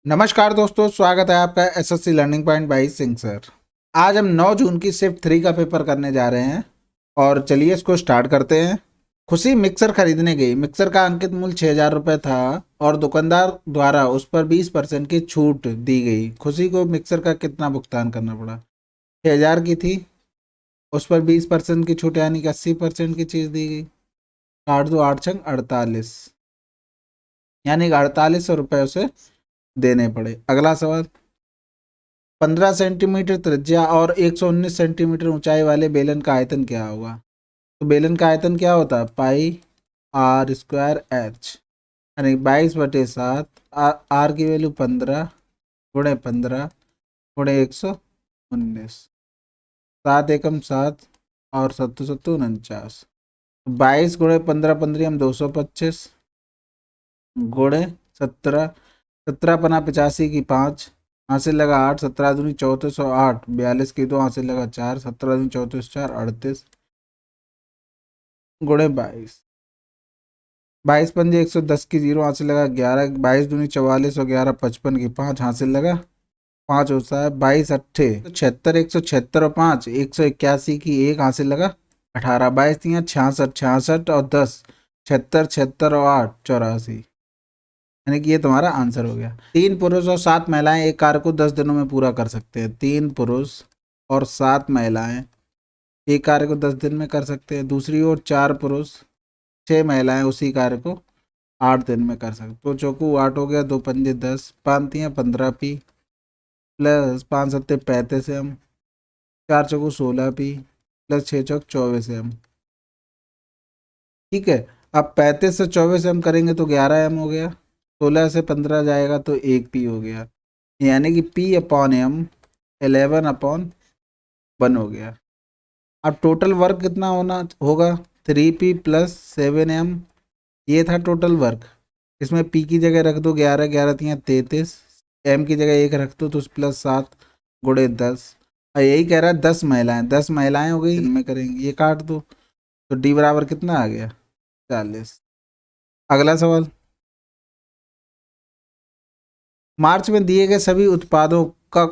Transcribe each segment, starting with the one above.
नमस्कार दोस्तों, स्वागत है आपका SSC learning point by Singh sir. आज हम 9 जून की शिफ्ट 3 का पेपर करने जा रहे हैं और चलिए इसको स्टार्ट करते हैं। खुशी मिक्सर खरीदने गई। मिक्सर का अंकित मूल्य 6,000 रुपये था और दुकानदार द्वारा उस पर 20% की छूट दी गई। खुशी को मिक्सर का कितना भुगतान करना पड़ा? 6,000 की थी, उस पर 20% की छूट यानी कि 80% की चीज़ दी गई। काट दो 8 छंग 48, यानी कि 4800 रुपये उसे देने पड़े। अगला सवाल, 15 सेंटीमीटर त्रिज्या और 119 सेंटीमीटर ऊंचाई वाले बेलन का आयतन क्या होगा? तो बेलन का आयतन क्या होता है? पाई आर स्क्वायर एच, यानी 22/7। आर की वैल्यू 15 गुणे 15 गुणे 119, 7 एकम 7 और 7 7 49। 22 गुणे 15 15 हम 225 गुणे 17 17 पना 85 की 5 हासिल लगा 8, 17 दूनी 3408, 42 की 2 हासिल लगा 4, 17 दूनी 34 4 38 गुणे 22, 22 पंजे 110 की 0 हासिल लगा 11, 22 दूनी 44 और 11 55 की 5 हासिल लगा 5 होता है 22 अट्ठे 76, 176 और 5 181 की 1 हासिल लगा 18, 22 तियाँ 66 66 और 10 76 76 और 8 84, यानी कि ये तुम्हारा आंसर हो गया। 3 पुरुष और 7 महिलाएं एक कार्य को 10 दिनों में पूरा कर सकते हैं। 3 पुरुष और 7 महिलाएं एक कार्य को 10 दिन में कर सकते हैं। दूसरी ओर 4 पुरुष 6 महिलाएं उसी कार्य को 8 दिन में कर सकते। तो चौकू 8 हो गया, 2 पंजे 10, 5 तियाँ 15 पी प्लस 5 सत्ते 35 एम, 4 चौकू 16 पी प्लस 6 चौक 24 एम। ठीक है, अब 35 से 24 एम करेंगे तो 11 एम हो गया। 16 से 15 जाएगा तो 1 पी हो गया, यानी कि पी अपॉन एम 11/1 हो गया। अब टोटल वर्क कितना होना होगा? 3p प्लस 7m, ये था टोटल वर्क। इसमें पी की जगह रख दो 11, 11 तियाँ 33, एम की जगह 1 रख दो तो प्लस 7 गुणे 10। और यही कह रहा है 10 महिलाएं, 10 महिलाएं हो गई, इनमें करेंगे, ये काट दो तो डी बराबर कितना आ गया? 40। अगला सवाल, मार्च में दिए गए सभी उत्पादों का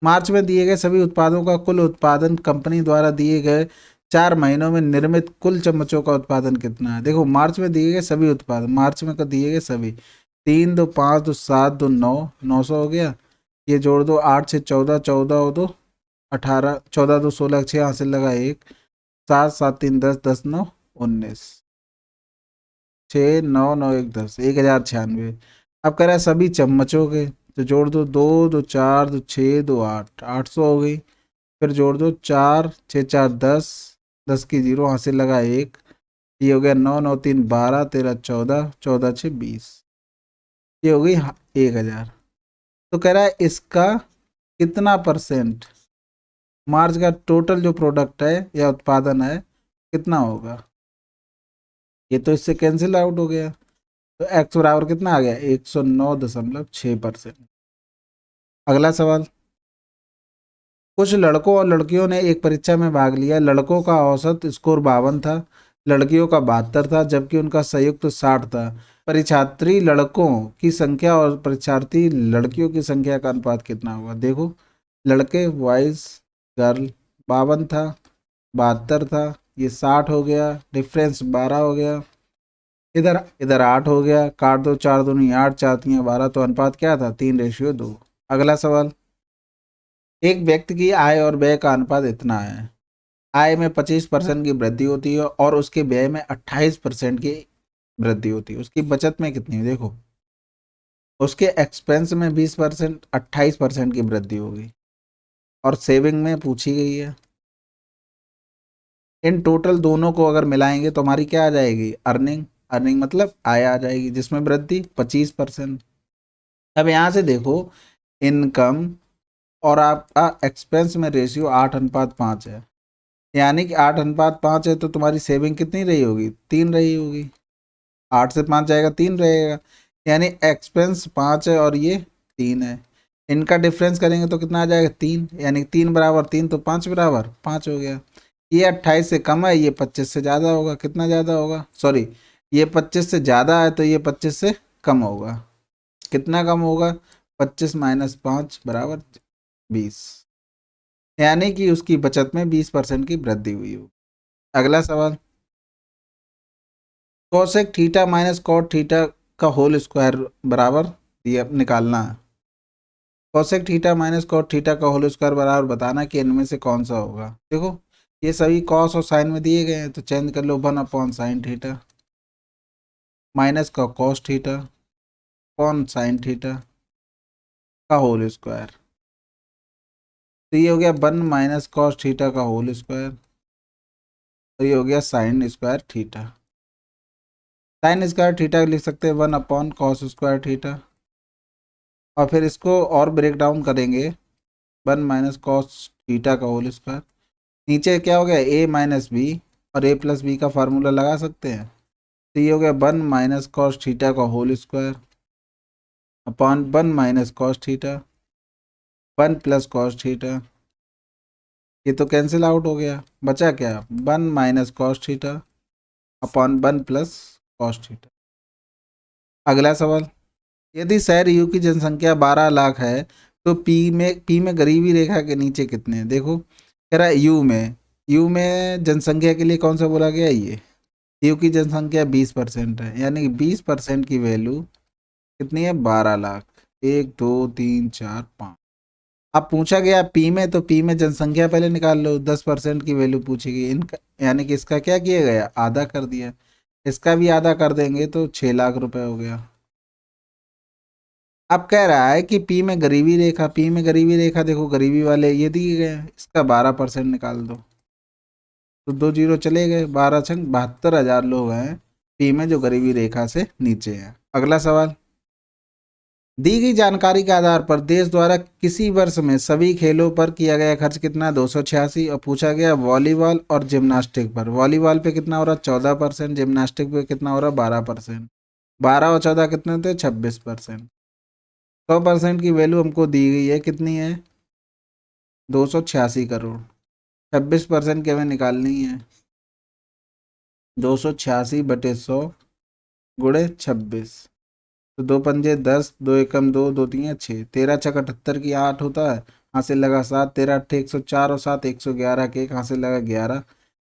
मार्च में दिए गए सभी उत्पादों का कुल उत्पादन कंपनी द्वारा दिए गए 4 महीनों में निर्मित कुल चम्मचों का उत्पादन कितना है? देखो, मार्च में दिए गए सभी उत्पादन, मार्च में दिए गए सभी, 3 2 5 2 7 2 9, 900 हो गया। ये जोड़ दो 8 से 14, 14 हो दो 18, 14 2 16, 6 हासिल लगा 1, 7 7 3 10, 10 9 19, 6 9 9 1 10, 1096। अब कह रहा है सभी चम्मचों के, तो जोड़ दो 2 2 4 2 6 2 8, 800 हो गई। फिर जोड़ दो 4 6 4 10, 10 की 0 हासिल लगा 1, ये हो गया 9 9 3 12 13 14, 14 6 20, ये हो गई 1000। तो कह रहा है इसका कितना परसेंट मार्च का टोटल जो प्रोडक्ट है या उत्पादन है कितना होगा? ये तो इससे कैंसिल आउट हो गया, तो एक्स बराबर कितना आ गया? 109.6%। अगला सवाल, कुछ लड़कों और लड़कियों ने एक परीक्षा में भाग लिया। लड़कों का औसत स्कोर 52 था, लड़कियों का 72 था, जबकि उनका संयुक्त 60 था। परीक्षार्थी लड़कों की संख्या और परीक्षार्थी लड़कियों की संख्या का अनुपात कितना होगा? देखो, लड़के बॉयज गर्ल 52 था, 72 था, ये 60 हो गया, डिफरेंस 12 हो गया, इधर इधर 8 हो गया, काट दो 4 दूनी 8, 4 तियाँ 12, तो अनुपात क्या था? 3:2। अगला सवाल, एक व्यक्ति की आय और व्यय का अनुपात इतना है। आय में 25% की वृद्धि होती है और उसके व्यय में 28% की वृद्धि होती है। उसकी बचत में कितनी है? देखो, उसके एक्सपेंस में 20%, 28% की वृद्धि होगी और सेविंग में पूछी गई है। इन टोटल दोनों को अगर मिलाएंगे तो हमारी क्या आ जाएगी? अर्निंग। अर्निंग मतलब आय आ जाएगी, जिसमें वृद्धि 25%। अब यहाँ से देखो, इनकम और आपका एक्सपेंस में रेशियो 8:5 है, यानी कि 8:5 है, तो तुम्हारी सेविंग कितनी रही होगी? 3 रही होगी। 8 से 5 जाएगा 3 रहेगा, यानी एक्सपेंस 5 है और ये 3 है। इनका डिफरेंस करेंगे तो कितना आ जाएगा? 3, यानी 3 बराबर 3 तो 5 बराबर 5 हो गया। ये 28 से कम है, ये 25 से ज़्यादा होगा। कितना ज़्यादा होगा? सॉरी, ये 25 से ज़्यादा है तो ये 25 से कम होगा। कितना कम होगा? 25 माइनस 5 बराबर 20, यानी कि उसकी बचत में 20% की वृद्धि हुई हो। अगला सवाल, cosec theta minus cot theta का होल स्क्वायर बराबर दिया निकालना है। Cosec theta minus cot theta का होल स्क्वायर बराबर बताना कि इनमें से कौन सा होगा। देखो ये सभी कॉस और साइन में दिए गए हैं, तो चेंज कर लो 1/sin थीटा माइनस का cos theta upon sine theta का होल स्क्वायर। तो ये हो गया 1 माइनस कॉस थीटा का होल स्क्वायर, तो ये हो गया sine square theta. Sine square theta लिख सकते हैं 1/कॉस स्क्वायर थीटा, और फिर इसको और ब्रेक डाउन करेंगे 1 माइनस कॉस थीटा का होल स्क्वायर। नीचे क्या हो गया ए माइनस बी, और ए प्लस बी का फार्मूला लगा सकते हैं। तो ये हो गया 1 माइनस कॉस थीटा का whole square upon 1 minus cos theta 1 plus cos theta. ये तो कैंसिल आउट हो गया, बचा क्या 1 minus cos theta upon 1 plus cos theta. अगला सवाल, यदि शहर यू की जनसंख्या 12 लाख है तो पी में गरीबी रेखा के नीचे कितने हैं। देखो कह रहा है यू में जनसंख्या के लिए कौन सा बोला गया, ये यू की जनसंख्या 20% है, यानी कि 20% की वैल्यू कितनी है 12 लाख। 1 2 3 4 5। अब पूछा गया पी में, तो पी में जनसंख्या पहले निकाल लो, 10% की वैल्यू पूछेगी इनका, यानी कि इसका क्या किया गया आधा कर दिया, इसका भी आधा कर देंगे तो 6 लाख रुपए हो गया। अब कह रहा है कि पी में गरीबी रेखा, पी में गरीबी रेखा देखो गरीबी वाले ये दिए गए हैं, इसका 12% निकाल दो, तो 2 जीरो चले गए, 12 छंग 72,000 लोग हैं पी में जो गरीबी रेखा से नीचे हैं। अगला सवाल, दी गई जानकारी के आधार पर देश द्वारा किसी वर्ष में सभी खेलों पर किया गया खर्च कितना 286, और पूछा गया वॉलीबॉल और जिम्नास्टिक पर। वॉलीबॉल पे कितना हो रहा 14%, जिम्नास्टिक पे कितना हो रहा 12%, 12 और 14 कितने होते हैं 26%। 100% की वैल्यू हमको दी गई है कितनी है 286 करोड़, 26% की हमें निकालनी है 286/100 गुणे 26, तो 2 पंजे 10, 2 एकम 2, 2 तीन 6, 13 छक 78 की 8 होता है, हासिल लगा 7, 13 अट्ठे 104 और 7 111 के 1 हासिल लगा 11,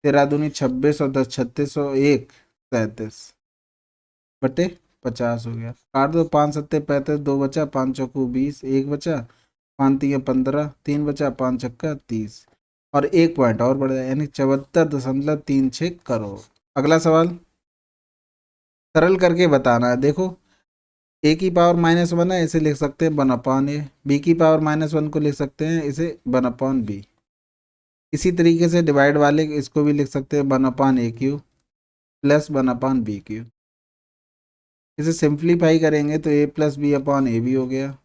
13 दूनी 26 और 10 36 और 1 37/50 हो गया। काट दो 5 सत्ते 35, 2 बचा, 5 चौकू 20, 1 बचा, 5 तीन 15, 3 बचा, 5 छक्का 30, और 1 पॉइंट और बढ़ जाए, यानी 74.36 करोड़। अगला सवाल, सरल करके बताना है। देखो ए की पावर -1 है, इसे लिख सकते हैं 1/a, बी की पावर -1 को लिख सकते हैं इसे 1/b। इसी तरीके से डिवाइड वाले इसको भी लिख सकते हैं 1/a³ प्लस 1/b³। इसे सिंप्लीफाई करेंगे तो a+b/a भी हो गया,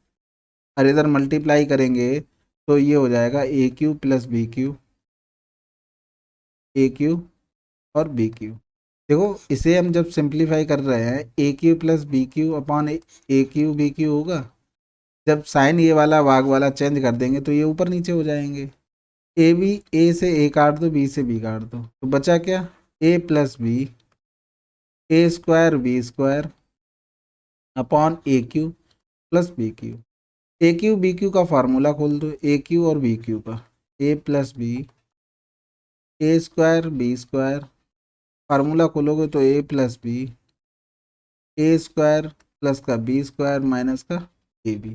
और इधर मल्टीप्लाई करेंगे तो ये हो जाएगा a³ प्लस b³ a³ और b³। देखो इसे हम जब सिंप्लीफाई कर रहे हैं a³ प्लस b³/a³ b³ होगा, जब साइन ये वाला भाग वाला चेंज कर देंगे तो ये ऊपर नीचे हो जाएंगे। ए बी, ए से ए काट दो, बी से बी काट दो, तो बचा क्या a plus B a² b² plus b³ a³ का फार्मूला खोल दो, a³ और b³ का, a plus B a² b² formula खोलोगे तो a plus B a² plus का b² माइनस का ab,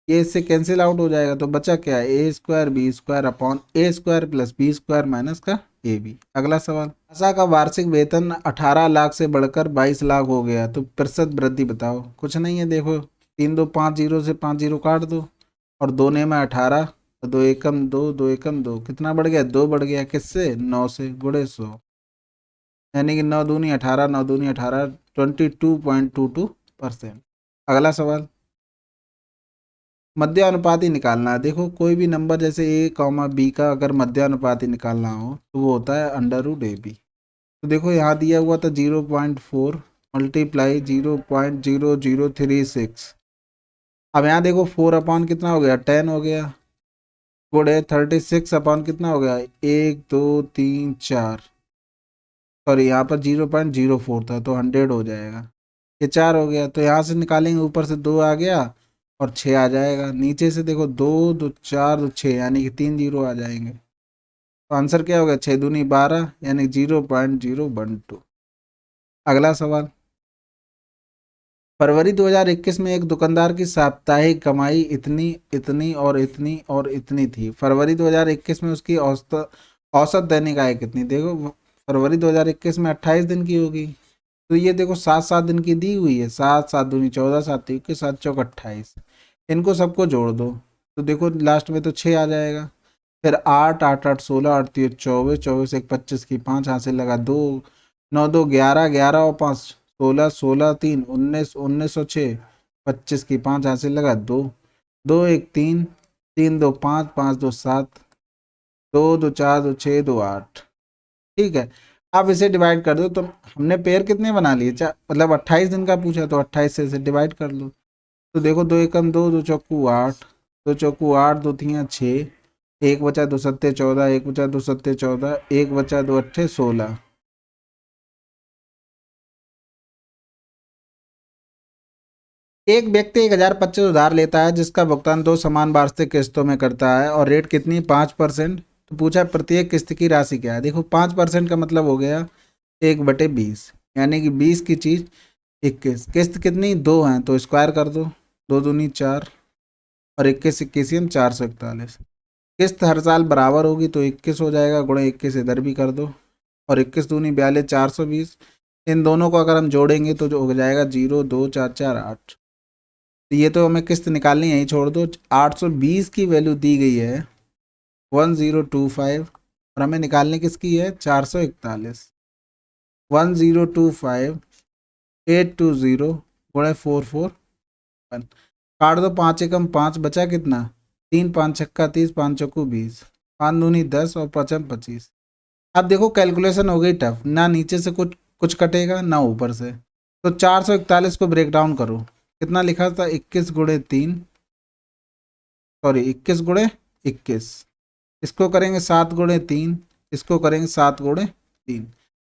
ये इससे कैंसिल आउट हो जाएगा, तो बचा क्या a² b² plus b² minus का ab। अगला सवाल, आशा का वार्षिक वेतन 18 लाख से बढ़कर 22 लाख हो गया, तो प्रतिशत वृद्धि बताओ। कुछ नहीं है, देखो 3 2 5 0 से 5 0 काट दो, और 2 ने में 18, 2 एकम 2, 2 एकम 2, कितना बढ़ गया 2 बढ़ गया, किससे 9 से गुणे 100, यानी कि 9 दूनी 18, 9 दूनी 18, 22.22%। अगला सवाल, मध्यानुपाती निकालना है। देखो कोई भी नंबर जैसे a, b का अगर मध्यानुपाती निकालना हो तो वो होता है √ab। तो देखो यहाँ दिया हुआ था 0.4 मल्टीप्लाई 0.0036, अब यहाँ देखो 4 अपॉन कितना हो गया 10 हो गया, गुणे 36 अपॉन कितना हो गया 1 2 3 4, सॉरी यहाँ पर 0.04 था तो 100 हो जाएगा, ये 4 हो गया, तो यहाँ से निकालेंगे ऊपर से 2 आ गया और 6 आ जाएगा। नीचे से देखो 2 2 4 2 6 यानी कि 3 जीरो आ जाएंगे। तो आंसर क्या होगा? 6 दूनी 12 यानी 0.012। अगला सवाल, फरवरी 2021 में एक दुकानदार की साप्ताहिक कमाई इतनी इतनी और इतनी और इतनी थी। फरवरी 2021 में उसकी औसत औसत दैनिक आय कितनी? देखो फरवरी 2021 में 28 दिन की होगी, तो ये देखो 7 7 दिन की दी हुई है। 7 7 दूनी 14, 7 21, 7 चौक 28। इनको सबको जोड़ दो तो देखो लास्ट में तो 6 आ जाएगा। फिर 8 8 8 16, 8 3 24, 24 1 25 की 5 हासिल लगा 2, 9 2 11, 11 और 5 16, 16 3 19, 19 और 6 25 की 5 हासिल लगा 2, 2 1 3, 3 2 5, 5 2 7, 2 2 4 2 6 2 8। ठीक है, आप इसे डिवाइड कर दो तो हमने पेयर कितने बना लिए? मतलब 28 दिन का पूछा तो 28 से इसे डिवाइड कर लो। तो देखो 2 एकम 2, 2 चौकू 8, 2 चौकू 8, 2 तियाँ 6, एक बचा 2 सत्ते 14, एक बचा 2 सत्ते 14, एक बचा 2 अट्ठे 16। एक व्यक्ति 1025 उधार लेता है जिसका भुगतान 2 समान वार्षिक किस्तों में करता है और रेट कितनी? 5%। तो पूछा प्रत्येक किस्त की राशि क्या है? देखो 5% का मतलब हो गया 1/20, यानी कि 20 की चीज 21। किस्त कितनी? 2 हैं तो स्क्वायर कर दो, 2 दूनी 4 और 21 21 441। किस्त हर साल बराबर होगी तो 21 हो जाएगा, गुणे 21 इधर भी कर दो और 21 दूनी 42 420। इन दोनों को अगर हम जोड़ेंगे तो जो हो जाएगा 0 2 4 4 8। तो ये तो हमें किस्त निकालनी है, यही छोड़ दो। 820 की वैल्यू दी गई है 1025 और हमें निकालने किसकी है? 441। 1025 820 गुणे 441। काट दो, 5 एकम 5 बचा कितना? 3 5 छक्का 30, 5 चौकू 20, 5 दूनी 10 और 5 25। अब देखो कैलकुलेशन हो गई टफ, ना नीचे से कुछ कटेगा ना ऊपर से। तो 441 को ब्रेक डाउन करो, कितना लिखा था? 21 गुणे 3, सॉरी 21 गुणे 21। इसको करेंगे 7 गुणे 3, इसको करेंगे 7 गुणे 3।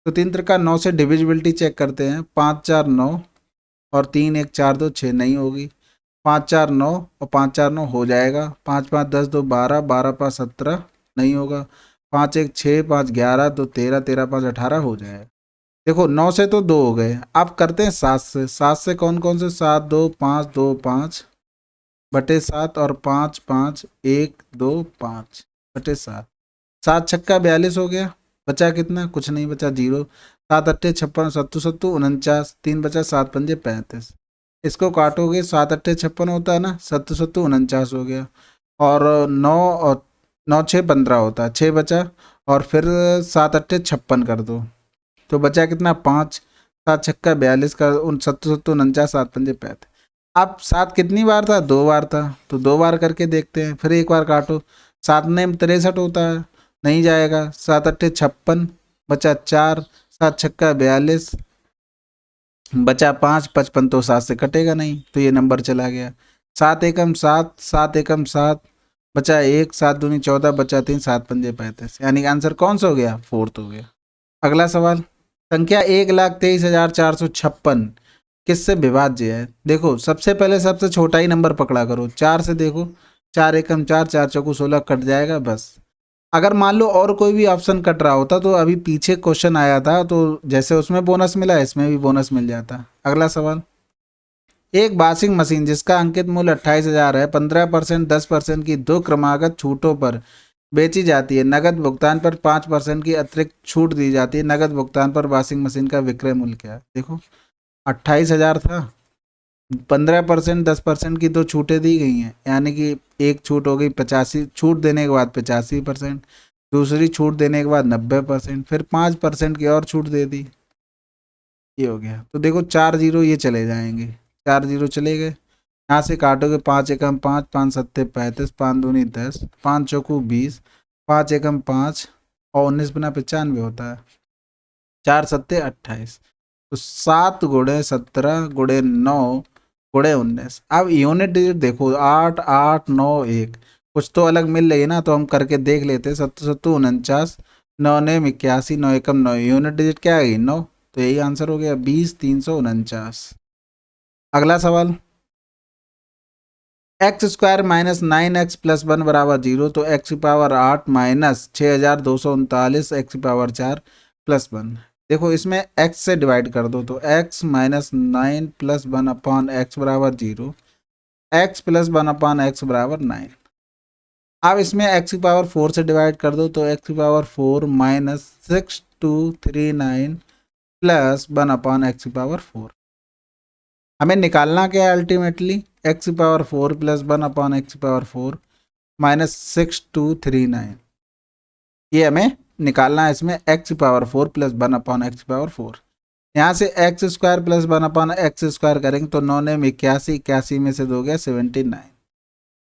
तो 3 त्रिका 9 से डिविजिबिलिटी चेक करते हैं। 5 4 9 और 3 1 4 2 6 नहीं होगी। 5 4 9 और 5 4 9 हो जाएगा। 5 5 10 2 12, 12 5 17 नहीं होगा। 5 1 6, 5 11 2 13, 13 5 18 हो जाएगा। देखो 9 से तो 2 हो गए, अब करते हैं 7 से। 7 से कौन कौन से? 7 2 5 2 5 बटे 7 और 5 5 1 2 5 बटे 7। 7 छक्का 42 हो गया, बचा कितना? कुछ नहीं बचा, 0। 7 अट्ठे 56, 7 7 49, 3 बचा, 7 पंजे 35। इसको काटोगे 7 अट्ठे 56 होता है ना, 7 7 49 हो गया। और 9 और 9 6 15 होता है, 6 बचा। और फिर 7 अट्ठे 56 कर दो तो बचा कितना? 5। 7 छक्का 42 का 7 7 49, 7 पंजे 35। अब 7 कितनी बार था? 2 बार था, तो 2 बार करके देखते हैं। फिर एक बार काटो, 7 ने 63 होता है, नहीं जाएगा। 7 अट्ठे 56 बचा 4, 7 छक्का 42 बचा 5, 55 तो 7 से कटेगा नहीं, तो ये नंबर चला गया। 7 एकम 7, 7 एकम 7 बचा 1, 7 दूनी 14 बचा 3, 7 पंजे 35, यानी कि आंसर कौन सा हो गया? फोर्थ हो गया। अगला सवाल, संख्या 1,23,456 किससे विभाज्य है? देखो सबसे पहले सबसे छोटा ही नंबर पकड़ा करो। 4 से देखो, 4 एकम 4, 4 चौकू 16 कट जाएगा बस। अगर मान लो और कोई भी ऑप्शन कट रहा होता तो अभी पीछे क्वेश्चन आया था तो जैसे उसमें बोनस मिला इसमें भी बोनस मिल जाता। अगला सवाल, एक वॉशिंग मशीन जिसका अंकित मूल्य 28,000 है 15% 10% की दो क्रमागत छूटों पर बेची जाती है। नगद भुगतान पर 5% की अतिरिक्त छूट दी जाती है। नगद भुगतान पर वॉशिंग मशीन का विक्रय मूल्य क्या है? देखो 28,000 था, 15% 10% की दो छूटें दी गई हैं, यानी कि एक छूट हो गई 85, छूट देने के बाद 85%, दूसरी छूट देने के बाद 90%, फिर 5% की और छूट दे दी। ये हो गया। तो देखो 4 जीरो ये चले जाएंगे, 4 जीरो चले गए। यहाँ से काटोगे 5 एकम 5, 5 सत्ते 35, 5 दूनी 10, 5 चौकू 20, 5 एकम 5 और 19 बना 95 होता है, 4 सत्ते 28। तो 7 गुणे 17 गुणे 9 गुणे 19। अब यूनिट डिजिट देखो 8 8 9 1, कुछ तो अलग मिल रही है ना, तो हम करके देख लेते। 7 7 49, 9 ने 81, 9 एकम 9, यूनिट डिजिट क्या है? 9। तो यही आंसर हो गया 20 349। अगला सवाल, x square minus 9x plus 1 बराबर 0, तो एक्स की पावर 8 माइनस 6239 एक्स की पावर 4 प्लस 1। देखो इसमें x से डिवाइड कर दो, तो x minus 9 plus 1 upon x बराबर 0, x प्लस 1 अपॉन एक्स बराबर 9। अब इसमें x की पावर 4 से डिवाइड कर दो, तो x की power 4 minus 6239 plus 1 upon x की पावर 4। हमें निकालना क्या है अल्टीमेटली, एक्स की पावर 4 प्लस 1 अपॉन एक्स की पावर 4 माइनस 6239, ये हमें निकालना है। इसमें एक्स की पावर 4 प्लस 1 अपॉन एक्स की पावर 4, यहाँ से x square plus 1 upon x square करेंगे तो 9 ने 81, 81 में से 2 गया 79।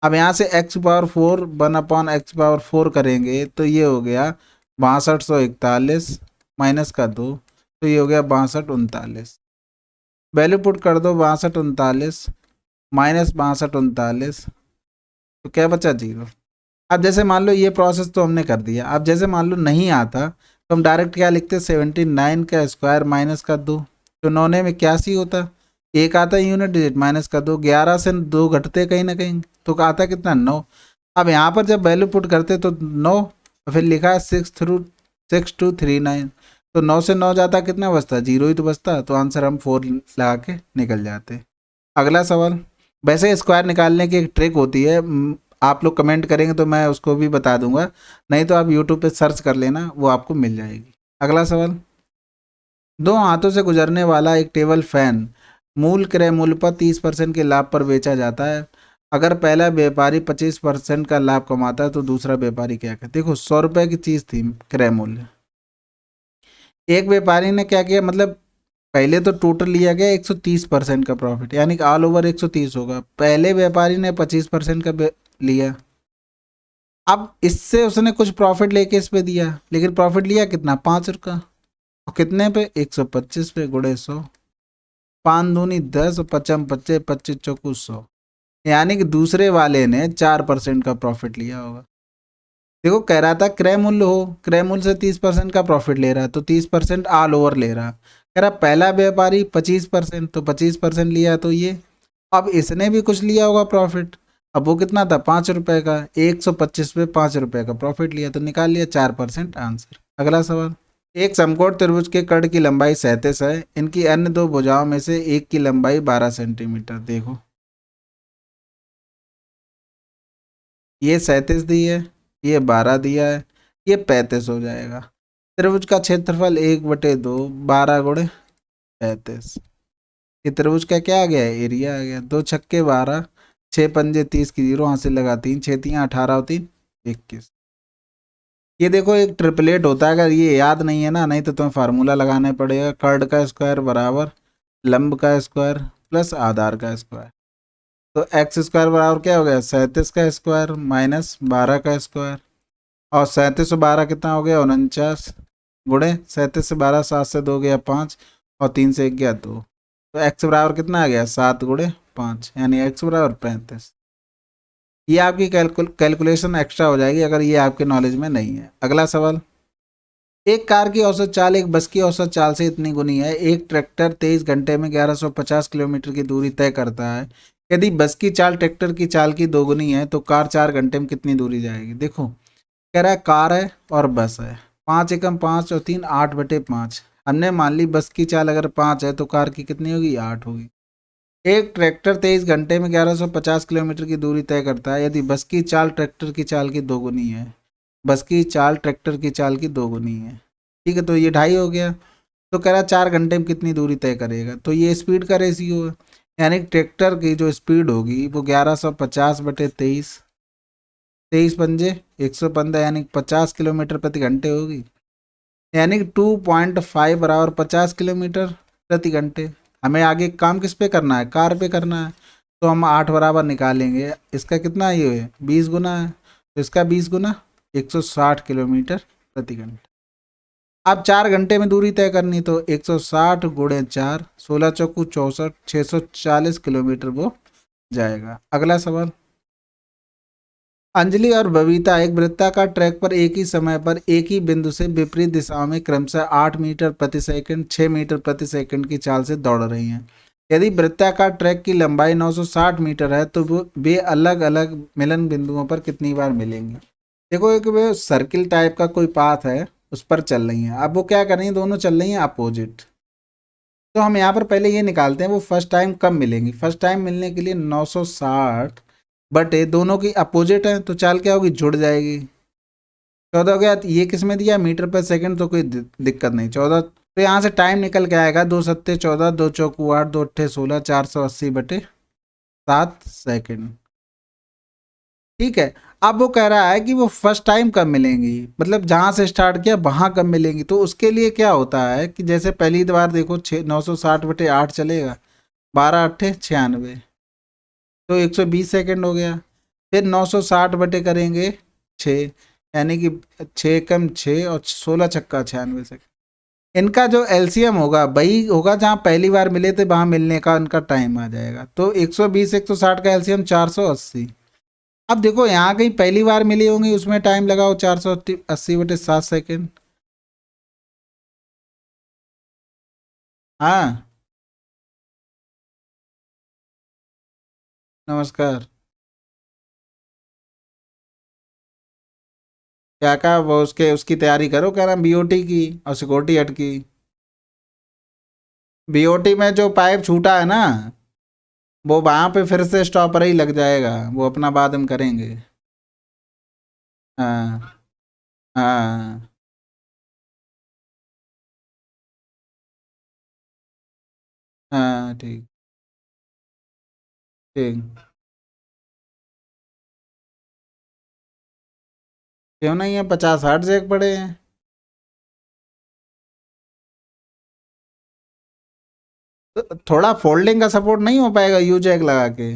अब यहाँ से x power 4 1 upon x power 4 करेंगे तो ये हो गया 6241 माइनस का 2, तो ये हो गया 6239। वैल्यू पुट कर दो, 6239 माइनस 6239, तो क्या बचा 0। अब जैसे मान लो ये प्रोसेस तो हमने कर दिया, अब जैसे मान लो नहीं आता तो हम डायरेक्ट क्या लिखते, 79 का स्क्वायर माइनस का 2, तो 9 में 81 होता, एक आता है यूनिट डिजिट माइनस का 2, 11 से 2 घटते कहीं ना कहीं, तो आता कितना 9। अब यहाँ पर जब वैल्यू पुट करते तो 9, फिर लिखा है 6239, तो 9 से 9 जाता कितना बचता, 0 ही तो बचता, तो आंसर हम 4 लगा के निकल जाते। अगला सवाल, वैसे स्क्वायर निकालने की एक ट्रिक होती है, आप लोग कमेंट करेंगे तो मैं उसको भी बता दूंगा, नहीं तो आप यूट्यूब पे सर्च कर लेना, वो आपको मिल जाएगी। अगला सवाल, दो हाथों से गुजरने वाला एक टेबल फैन मूल क्रय मूल्य पर 30% के लाभ पर बेचा जाता है। अगर पहला व्यापारी 25% का लाभ कमाता है तो दूसरा व्यापारी क्या करे। देखो 100 रुपये की चीज़ थी क्रय मूल्य, एक व्यापारी ने क्या किया, मतलब पहले तो टोटल लिया गया 130% का प्रॉफिट, यानी कि ऑल ओवर 130 होगा। पहले व्यापारी ने 25% का लिया, अब इससे उसने कुछ प्रॉफिट लेके इस पे दिया, लेकिन प्रॉफिट लिया कितना, 5 रुपये, और कितने पे, 125 पे गुणे 100, 5 दूनी 10, 55 25 25 चौकू 100, यानी कि दूसरे वाले ने 4% का प्रॉफिट लिया होगा। देखो कह रहा था क्रय मूल्य हो, क्रय मूल्य से 30% का प्रॉफिट ले रहा है, तो 30% ऑल ओवर ले रहा। कह रहा पहला व्यापारी 25%, तो 25% लिया, तो ये अब इसने भी कुछ लिया होगा प्रॉफिट, अब वो कितना था 5 रुपये का, 125 पे 5 रुपये का प्रॉफिट लिया, तो निकाल लिया 4% आंसर। अगला सवाल, एक समकोण त्रिभुज के कर्ण की लंबाई 37 है, इनकी अन्य दो भुजाओं में से एक की लंबाई 12 सेंटीमीटर। देखो ये 37 दी है, ये 12 दिया है, ये 35 हो जाएगा। त्रिभुज का क्षेत्रफल 1/2, 12 गुणे 35, ये त्रिभुज का क्या आ गया है, एरिया आ गया। 2 छक्के 12, 6 पंजे 30 की 0 हासिल लगा, 3 6 3 18 और 3 21। ये देखो एक ट्रिपलेट होता है, अगर ये याद नहीं है ना, नहीं तो तुम्हें फार्मूला लगाना पड़ेगा, कर्ण का स्क्वायर बराबर लंब का स्क्वायर प्लस आधार का स्क्वायर, तो एक्स स्क्वायर बराबर क्या हो गया, 37 का स्क्वायर माइनस 12 का स्क्वायर, और 37 और 12 कितना हो गया 49, गुणे 37 से 12, 7 से 2 गया 5, और 3 से 1 गया 2, तो एक्स बराबर कितना आ गया 7 गुणे 5, यानी एक्स बराबर 35। ये आपकी कैलकुलेशन एक्स्ट्रा हो जाएगी अगर ये आपके नॉलेज में नहीं है। अगला सवाल, एक कार की औसत चाल एक बस की औसत चाल से इतनी गुनी है, एक ट्रैक्टर 23 घंटे में 1150 किलोमीटर की दूरी तय करता है, यदि बस की चाल ट्रैक्टर की चाल की दोगुनी है तो कार 4 घंटे में कितनी दूरी जाएगी। देखो कह रहा है कार है और बस है, 5 एकम 5 और 3 8/5, हमने मान ली बस की चाल अगर 5 है तो कार की कितनी होगी 8 होगी। एक ट्रैक्टर 23 घंटे में 1150 किलोमीटर की दूरी तय करता है, यदि बस की चाल ट्रैक्टर की चाल की दोगुनी है, बस की चाल ट्रैक्टर की चाल की दोगुनी है, ठीक है, तो ये 2.5 हो गया। तो कह रहा 4 घंटे में कितनी दूरी तय करेगा, तो ये स्पीड का रेशियो है, यानी ट्रैक्टर की जो स्पीड होगी वो 1150/23, 23 पंजे 115, यानी 50 किलोमीटर प्रति घंटे होगी, यानी 2.5 बराबर 50 किलोमीटर प्रति घंटे। हमें आगे काम किस पे करना है, कार पे करना है, तो हम 8 बराबर निकालेंगे, इसका कितना ये है 20 गुना है, तो इसका 20 गुना 160 किलोमीटर प्रति घंटे। अब 4 घंटे में दूरी तय करनी, तो 160 गुणे 4, 16 चौकू 64, 640 किलोमीटर वो जाएगा। अगला सवाल, अंजलि और बबीता एक वृत्ताकार ट्रैक पर एक ही समय पर एक ही बिंदु से विपरीत दिशाओं में क्रमशः 8 मीटर प्रति सेकंड, 6 मीटर प्रति सेकंड की चाल से दौड़ रही हैं। यदि वृत्ताकार ट्रैक की लंबाई 960 मीटर है तो वे अलग अलग मिलन बिंदुओं पर कितनी बार मिलेंगे। देखो एक वे सर्किल टाइप का कोई पाथ है, उस पर चल रही हैं। अब वो क्या कर रही हैं, दोनों चल रही हैं अपोजिट। तो हम यहाँ पर पहले ये निकालते हैं वो फर्स्ट टाइम कब मिलेंगी। फर्स्ट टाइम मिलने के लिए 960 बटे दोनों की अपोजिट है तो चाल क्या होगी, जुड़ जाएगी। 14 हो गया, ये किस में दिया, मीटर पर सेकंड, तो कोई दिक्कत नहीं। 14, तो यहाँ से टाइम निकल के आएगा 2 सत्ते 14, 2 चौकू 8, 2 अट्ठे 16, 480/7 सेकंड। ठीक है। अब वो कह रहा है कि वो फर्स्ट टाइम कब मिलेंगी, मतलब जहाँ से स्टार्ट किया वहाँ कब मिलेंगी। तो उसके लिए क्या होता है कि जैसे पहली बार देखो 960/8 चलेगा, 12 अट्ठे 96, तो 120 सेकंड हो गया। फिर 960 बटे करेंगे 6, यानी कि 6 कम 6 और 16 छक्का 96 सेकंड। इनका जो एलसीएम होगा वही होगा जहाँ पहली बार मिले थे वहाँ मिलने का इनका टाइम आ जाएगा। तो 120 160 का एलसीएम 480। अब देखो यहाँ कहीं पहली बार मिली होंगी, उसमें टाइम लगाओ 480/7 सेकंड। हाँ, नमस्कार। क्या कहा वो, उसके उसकी तैयारी करो, कह रहा बीओटी की और सिक्योरिटी हट की। बीओटी में जो पाइप छूटा है ना, वो वहां पे फिर से स्टॉपर ही लग जाएगा, वो अपना बाद हम करेंगे। हाँ हाँ हाँ, ठीक ठीक। क्यों नहीं है, 50 60 जैक पड़े हैं। तो थोड़ा फोल्डिंग का सपोर्ट नहीं हो पाएगा यू जैक लगा के।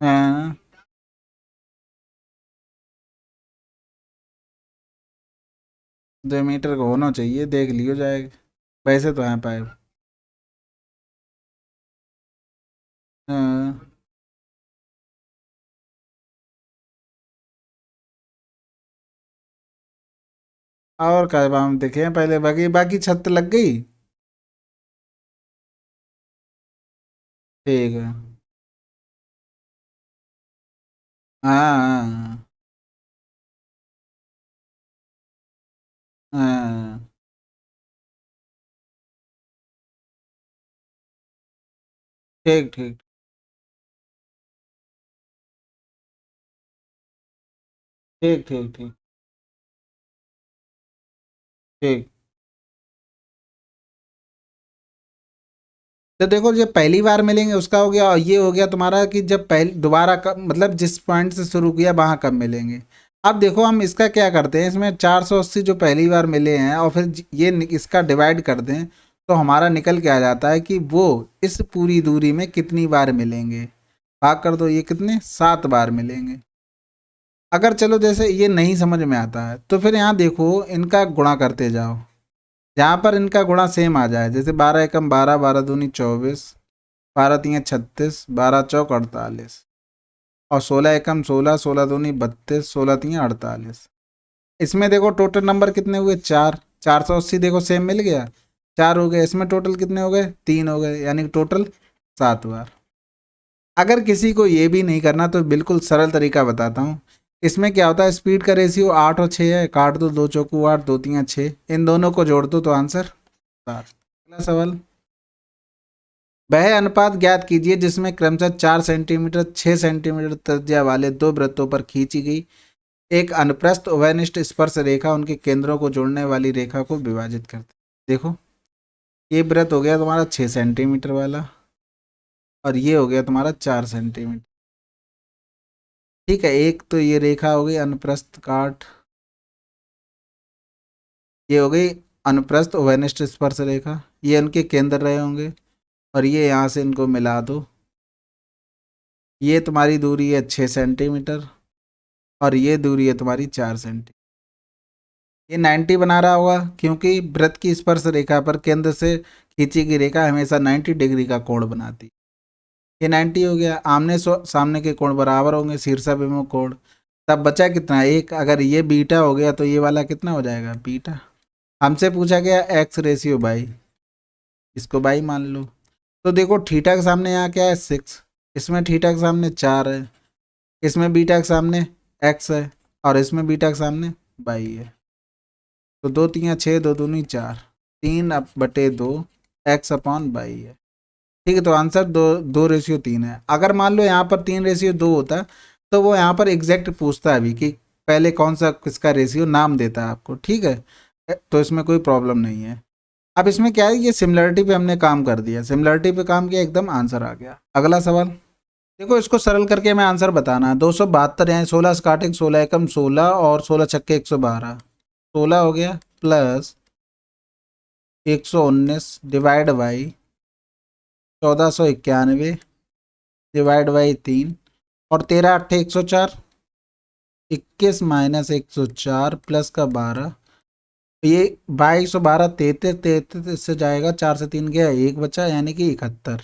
हाँ, 2 मीटर का होना चाहिए, देख लियो जाएगा। वैसे तो है पाइप। हाँ, और क्या हम देखे हैं पहले, बाकी बाकी छत लग गई। ठीक है। हाँ हाँ हाँ, ठीक ठीक ठीक ठीक ठीक ठीक। तो देखो ये पहली बार मिलेंगे उसका हो गया, और ये हो गया तुम्हारा कि जब पहले दोबारा कब, मतलब जिस पॉइंट से शुरू किया वहां कब मिलेंगे। अब देखो हम इसका क्या करते हैं, इसमें 480 जो पहली बार मिले हैं और फिर ये इसका डिवाइड कर दें, तो हमारा निकल के आ जाता है कि वो इस पूरी दूरी में कितनी बार मिलेंगे। भाग कर दो, ये कितने, 7 बार मिलेंगे। अगर चलो जैसे ये नहीं समझ में आता है तो फिर यहाँ देखो इनका गुणा करते जाओ, जहाँ पर इनका गुणा सेम आ जाए, जैसे 12 एकम 12, 12 दूनी 24, 12 तियाँ 36, 12 चौक 48, और 16 एकम 16, 16 दूनी 32, 16 तियाँ 48। इसमें देखो टोटल नंबर कितने हुए, 4, 480 देखो सेम मिल गया, 4 हो गए। इसमें टोटल कितने हो गए, 3 हो गए, यानी टोटल 7 बार। अगर किसी को ये भी नहीं करना तो बिल्कुल सरल तरीका बताता हूँ। इसमें क्या होता है, स्पीड का रेशियो 8 और 6 है, काट दो, 2 चौकू 8, 2 तियाँ 6, इन दोनों को जोड़ दो तो आंसर 7। अगला सवाल, वह अनुपात ज्ञात कीजिए जिसमें क्रमशः 4 सेंटीमीटर 6 सेंटीमीटर त्रिज्या वाले दो वृत्तों पर खींची गई एक अनुप्रस्थ उभयनिष्ठ स्पर्श रेखा उनके केंद्रों को जोड़ने वाली रेखा को विभाजित करती। देखो ये वृत्त हो गया तुम्हारा 6 सेंटीमीटर वाला, और ये हो गया तुम्हारा 4 सेंटीमीटर। ठीक है, एक तो ये रेखा हो गई अनुप्रस्थ काट, ये हो गई अनुप्रस्थ उभयनिष्ठ स्पर्श रेखा, ये उनके केंद्र रहे होंगे, और ये यहाँ से इनको मिला दो। ये तुम्हारी दूरी है 6 सेंटीमीटर, और ये दूरी है तुम्हारी 4 सेंटीमीटर। ये 90 बना रहा होगा क्योंकि वृत्त की स्पर्श रेखा पर केंद्र से खींची गई रेखा हमेशा 90 डिग्री का कोण बनाती। ये 90 हो गया, आमने सामने के कोण बराबर होंगे, शीर्षाभिमुख कोण। तब बचा कितना, एक। अगर ये बीटा हो गया तो ये वाला कितना हो जाएगा, बीटा। हमसे पूछा गया एक्स रेशियो बाई, इसको बाई मान लो। तो देखो थीटा के सामने यहाँ क्या है 6, इसमें थीटा के सामने 4 है, इसमें बीटा के सामने एक्स है, और इसमें बीटा के सामने बाई है। तो 2 3 6, 2 दूनी 4, 3/2 एक्स अपॉन बाई है। ठीक है, तो आंसर 2:3 है। अगर मान लो यहाँ पर 3:2 होता तो वो यहाँ पर एग्जैक्ट पूछता है अभी कि पहले कौन सा किसका रेशियो, नाम देता है आपको। ठीक है, तो इसमें कोई प्रॉब्लम नहीं है। अब इसमें क्या है, ये सिमिलरिटी पे हमने काम कर दिया, सिमिलरिटी पे काम किया, एकदम आंसर आ गया। अगला सवाल देखो, इसको सरल करके मैं आंसर बताना है। 272 यानी 16 स्टार्टिंग, 16 एकम 16 और 16 छक्के 112, 16 हो गया plus 119 divide by 1491 divide by 3 और 13 8 104, 21 माइनस 104 प्लस का 12, ये 2212 33 से जाएगा, 4 से 3 गया, 1 बचा यानी कि 71,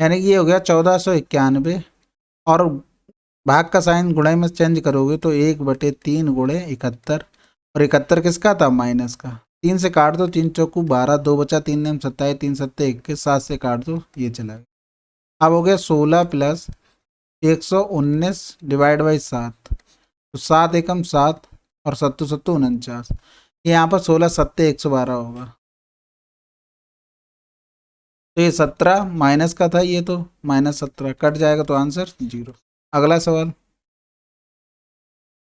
यानी कि ये हो गया 1491। और भाग का साइन गुणाई में चेंज करोगे तो 1/3 गुणे 71, और 71 किसका था, माइनस का। 3 से काट दो, 3 चौकू 12, 2 बचा, 3 नेम 27, 3 सत्ते 21, 7 से काट दो, ये चला गया। अब हो गया 16 प्लस 119 डिवाइड बाई 7, तो 7 एकम 7 और 7 7 49, यहाँ पर 16 सत्ते 112 होगा। तो ये 17 माइनस का था, ये तो -17 कट जाएगा, तो आंसर 0। अगला सवाल,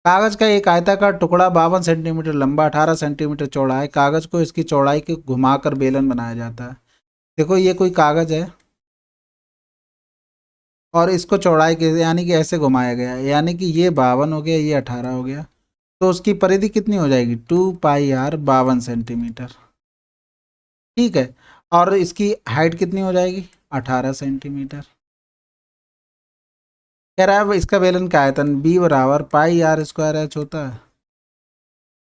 कागज का एक आयताकार टुकड़ा 52 सेंटीमीटर लंबा 18 सेंटीमीटर चौड़ा है। कागज को इसकी चौड़ाई के घुमाकर बेलन बनाया जाता है। देखो ये कोई कागज है और इसको चौड़ाई के यानी कि ऐसे घुमाया गया है, यानी कि ये 52 हो गया, ये 18 हो गया। तो उसकी परिधि कितनी हो जाएगी, 2πr 52 सेंटीमीटर। ठीक है, और इसकी हाइट कितनी हो जाएगी, 18 सेंटीमीटर। कह रहा है इसका बेलन का आयतन b बराबर πr² h होता है,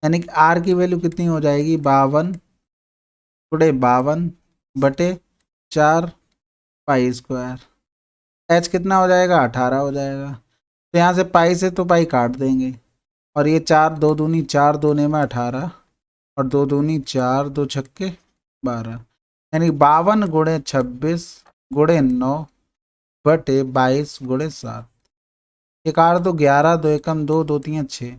यानी कि r की वैल्यू कितनी हो जाएगी, 52 × 52/4 π²। h कितना हो जाएगा, 18 हो जाएगा। तो यहाँ से पाई से तो पाई काट देंगे, और ये 4 2 दूनी 4, 2 ने में 18 और 2 दूनी 4, 2 छक्के 12, यानी 52 × 26 × 9/22 × 7। ये काट दो, 11 2 एकम 2, 2 3 6।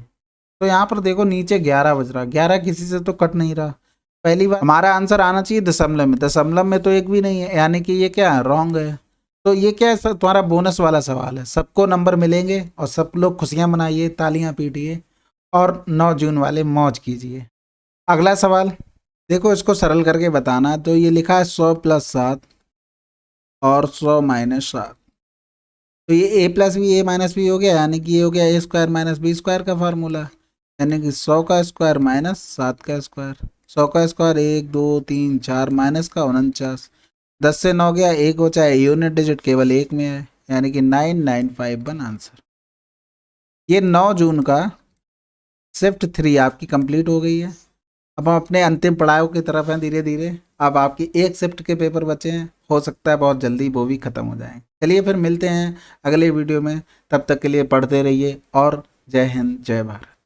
तो यहाँ पर देखो नीचे 11 बज रहा, 11 किसी से तो कट नहीं रहा। पहली बार हमारा आंसर आना चाहिए दशमलव में, दशमलव में तो एक भी नहीं है, यानी कि ये क्या है, रॉन्ग है। तो ये क्या है, तुम्हारा बोनस वाला सवाल है, सबको नंबर मिलेंगे और सब लोग खुशियां मनाइए, तालियां पीटिए और 9 जून वाले मौज कीजिए। अगला सवाल देखो, इसको सरल करके बताना है। तो ये लिखा है 100 + 7 और 100 - 7। तो ये a + b a - b हो गया, यानी कि ये हो गया a² - b² का फार्मूला, यानी कि 100 का स्क्वायर माइनस 7 का स्क्वायर। 100 का स्क्वायर 1 2 3 4 माइनस का 49, 10 से 9 गया, 1 बचा है, यूनिट डिजिट केवल 1 में है, यानी कि 9951 आंसर। ये 9 जून का शिफ्ट 3 आपकी कंप्लीट हो गई है। अब हम अपने अंतिम पड़ाव की तरफ हैं धीरे धीरे। अब आपकी एक शिफ्ट के पेपर बचे हैं, हो सकता है बहुत जल्दी वो भी ख़त्म हो जाएं। चलिए फिर मिलते हैं अगले वीडियो में, तब तक के लिए पढ़ते रहिए और जय हिंद जय भारत।